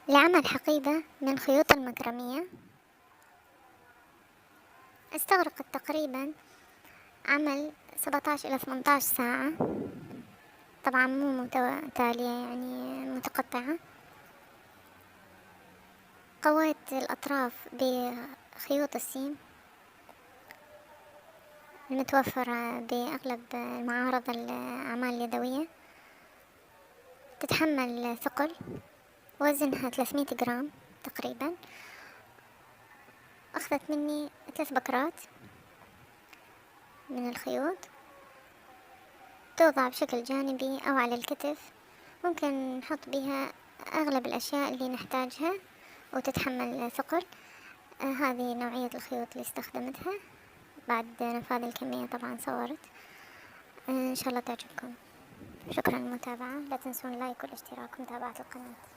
لعمل حقيبة من خيوط المكرمية استغرقت تقريبا عمل 17 إلى 18 ساعة، طبعا مو متتالية يعني متقطعة. قويت الأطراف بخيوط السيم المتوفرة بأغلب المعارض الأعمال اليدوية، تتحمل ثقل وزنها 300 جرام تقريبا. أخذت مني 3 بكرات من الخيوط، توضع بشكل جانبي أو على الكتف، ممكن نحط بها أغلب الأشياء اللي نحتاجها وتتحمل ثقل. هذه نوعية الخيوط اللي استخدمتها بعد نفاذ الكمية، طبعا صورت. إن شاء الله تعجبكم. شكرا للمتابعة، لا تنسون اللايك والاشتراك ومتابعة القناة.